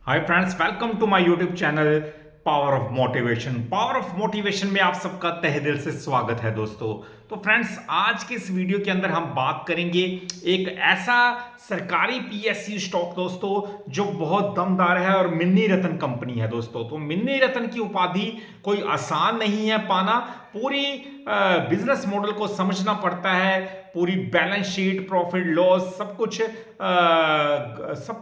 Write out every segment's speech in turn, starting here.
Hi friends, welcome to my YouTube channel power of motivation. Power of motivation में आप सबका तहे दिल से स्वागत है दोस्तों। तो फ्रेंड्स, आज के इस वीडियो के अंदर हम बात करेंगे एक ऐसा सरकारी पीएसयू स्टॉक दोस्तों जो बहुत दमदार है और मिन्नी रत्न कंपनी है दोस्तों। तो मिन्नी रत्न की उपाधि कोई आसान नहीं है पाना। पूरी बिजनेस मॉडल को समझना पड़ता है, पूरी बैलेंस शीट, प्रॉफिट लॉस, सब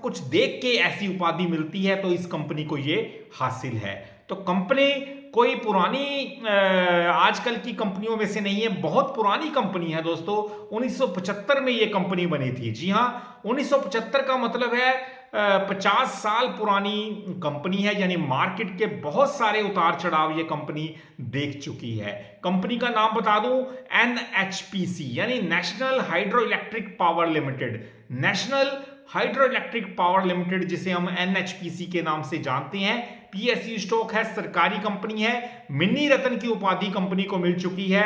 कुछ देख के ऐसी उपाधि मिलती है। तो इस कंपनी को ये हासिल है। तो कंपनी कोई पुरानी आजकल की कंपनियों में से नहीं है, बहुत पुरानी कंपनी है दोस्तों। 1975 में ये कंपनी बनी थी। जी हाँ, 1975 का मतलब है 50 साल पुरानी कंपनी है। यानी मार्केट के बहुत सारे उतार चढ़ाव ये कंपनी देख चुकी है। कंपनी का नाम बता दूं, एनएचपीसी यानी national hydro electric power limited. National hydro electric power limited, जिसे हम एनएचपीसी के नाम से जानते हैं। पीएसयू स्टॉक है, सरकारी कंपनी है। मिन्नी रत्न की उपाधि कंपनी को मिल चुकी है।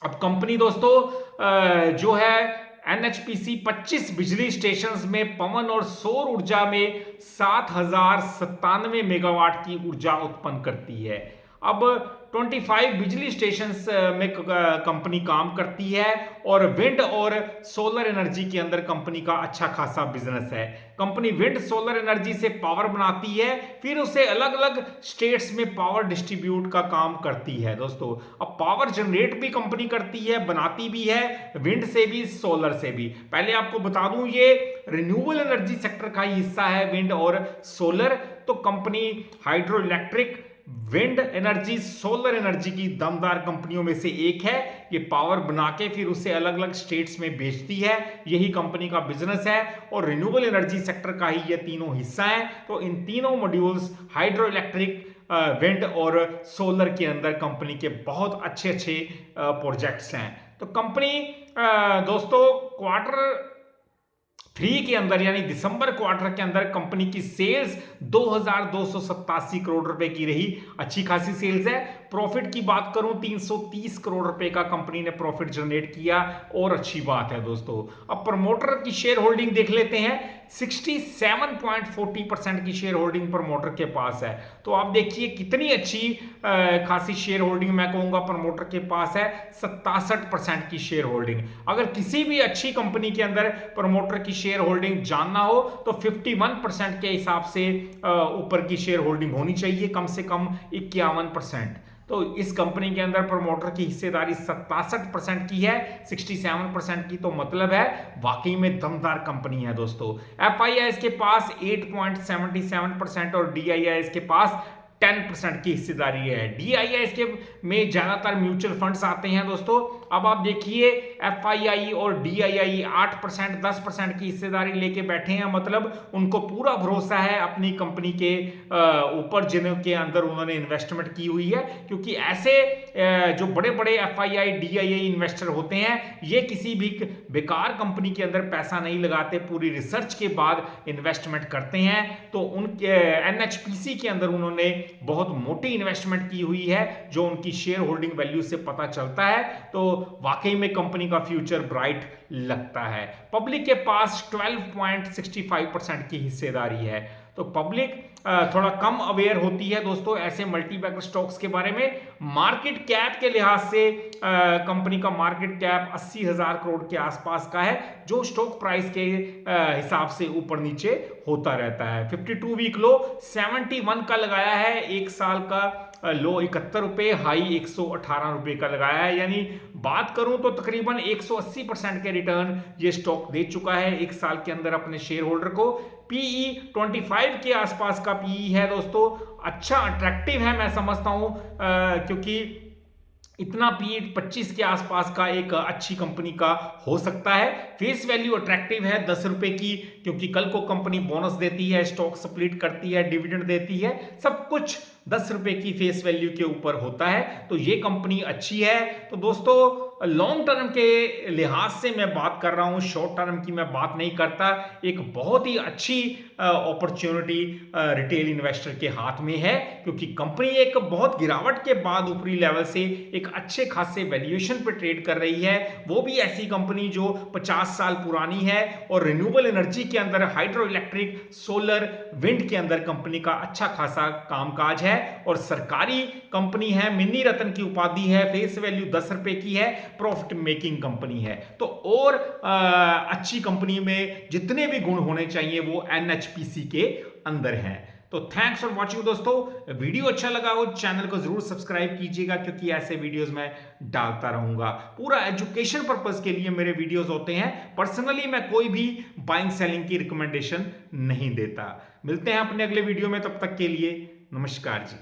अब कंपनी दोस्तों जो है एनएचपीसी 25 बिजली स्टेशंस में पवन और सौर ऊर्जा में 7097 मेगावाट की ऊर्जा उत्पन्न करती है। अब 25 बिजली स्टेशंस में कंपनी काम करती है और विंड और सोलर एनर्जी के अंदर कंपनी का अच्छा खासा बिजनेस है। कंपनी विंड सोलर एनर्जी से पावर बनाती है, फिर उसे अलग अलग स्टेट्स में पावर डिस्ट्रीब्यूट का काम करती है दोस्तों। अब पावर जनरेट भी कंपनी करती है, बनाती भी है, विंड से भी, सोलर से भी। पहले आपको बता दूं, ये रिन्यूएबल एनर्जी सेक्टर का ही हिस्सा है, विंड और सोलर। तो company hydro electric, wind energy, solar energy की दमदार कंपनियों में से एक है। ये पावर बना के फिर उसे अलग अलग स्टेट्स में बेचती है, यही कंपनी का बिजनेस है। और रिन्यूएबल एनर्जी सेक्टर का ही ये तीनों हिस्सा है। तो इन तीनों मॉड्यूल्स, हाइड्रो इलेक्ट्रिक, विंड और सोलर के अंदर कंपनी के बहुत अच्छे अच्छे प्रोजेक्ट्स हैं। तो कंपनी दोस्तों क्वार्टर 3 के अंदर यानी दिसंबर क्वार्टर के अंदर कंपनी की सेल्स 2287 करोड़ रुपए की रही। अच्छी खासी सेल्स है। प्रॉफिट की बात करूं, 330 करोड़ रुपए का कंपनी ने प्रॉफिट जनरेट किया, और अच्छी बात है दोस्तों। अब प्रमोटर की शेयर होल्डिंग देख लेते हैं। 67.40% की शेयर होल्डिंग प्रमोटर के पास है। तो आप देखिए कितनी अच्छी खासी शेयर होल्डिंग मैं कहूंगा प्रमोटर के पास है। 67% की शेयर होल्डिंग। अगर किसी भी अच्छी कंपनी के अंदर प्रमोटर की शेयर होल्डिंग जानना हो तो 51% के हिसाब से ऊपर की शेयर होल्डिंग होनी चाहिए, कम से कम 51%। तो इस कंपनी के अंदर प्रमोटर की हिस्सेदारी 67% की है, 67% की। तो मतलब है वाकई में दमदार कंपनी है दोस्तों। एफआईआई के पास 8.77% और डीआईआई के पास 10% की हिस्सेदारी है। डीआईआई के में ज्यादातर म्यूचुअल फंड्स आते हैं दोस्तों। अब आप देखिए एफआईआई और डीआईआई 8%, 10% की हिस्सेदारी लेके बैठे हैं। मतलब उनको पूरा भरोसा है अपनी कंपनी के ऊपर, जिनके अंदर उन्होंने इन्वेस्टमेंट की हुई है। क्योंकि ऐसे जो बड़े बड़े एफआईआई, डीआईआई इन्वेस्टर होते हैं, ये किसी भी बेकार कंपनी के अंदर पैसा नहीं लगाते, पूरी रिसर्च के बाद इन्वेस्टमेंट करते हैं। तो उनके एनएचपीसी के अंदर उन्होंने बहुत मोटी इन्वेस्टमेंट की हुई है, जो उनकी शेयर होल्डिंग वैल्यू से पता चलता है। तो वाकई में कंपनी का फ्यूचर ब्राइट लगता है। पब्लिक के पास 12.65% की हिस्सेदारी है। तो पब्लिक थोड़ा कम अवेयर होती है दोस्तों ऐसे मल्टीबैगर स्टॉक्स के बारे में। मार्केट कैप के लिहाज से कंपनी का मार्केट कैप 80,000 करोड़ के आसपास का है, जो स्टॉक प्राइस के हिसाब से ऊपर नीचे होता रहता है। 52 वीक लो 71 का लगाया है, एक साल का लो 71 रुपए, हाई 118 रुपए का लगाया है। यानी बात करूं तो तकरीबन 180% के रिटर्न ये स्टॉक दे चुका है एक साल के अंदर अपने शेयर होल्डर को। पीई 25 के आसपास का पीई है दोस्तों। अच्छा, अट्रैक्टिव है मैं समझता हूं, क्योंकि इतना पी 25 के आसपास का एक अच्छी कंपनी का हो सकता है। फेस वैल्यू अट्रैक्टिव है 10 रुपए की, क्योंकि कल को कंपनी बोनस देती है, स्टॉक स्प्लिट करती है, डिविडेंड देती है, सब कुछ 10 रुपए की फेस वैल्यू के ऊपर होता है। तो ये कंपनी अच्छी है। तो दोस्तों लॉन्ग टर्म के लिहाज से मैं बात कर रहा हूं, शॉर्ट टर्म की मैं बात नहीं करता। एक बहुत ही अच्छी अपॉर्चुनिटी रिटेल इन्वेस्टर के हाथ में है, क्योंकि कंपनी एक बहुत गिरावट के बाद ऊपरी लेवल से एक अच्छे खासे वैल्यूएशन पे ट्रेड कर रही है, वो भी ऐसी कंपनी जो 50 साल पुरानी है और रिन्यूएबल एनर्जी के अंदर, हाइड्रो इलेक्ट्रिक, सोलर, विंड के अंदर कंपनी का अच्छा खासा कामकाज है और सरकारी कंपनी है, मिनी रत्न की उपाधि है, फेस वैल्यू 10 रुपए की है, प्रॉफिट मेकिंग कंपनी है। तो और अच्छी कंपनी में जितने भी गुण होने चाहिए वो एनएचपीसी के अंदर हैं। तो थैंक्स फॉर वॉचिंग दोस्तों। वीडियो अच्छा लगा हो चैनल को जरूर सब्सक्राइब कीजिएगा, क्योंकि ऐसे वीडियोस मैं डालता रहूंगा। पूरा एजुकेशन पर्पस के लिए मेरे वीडियोस होते हैं। पर्सनली मैं कोई भी बाइंग सेलिंग की रिकमेंडेशन नहीं देता। मिलते हैं अपने अगले वीडियो में, तब तक के लिए नमस्कार जी।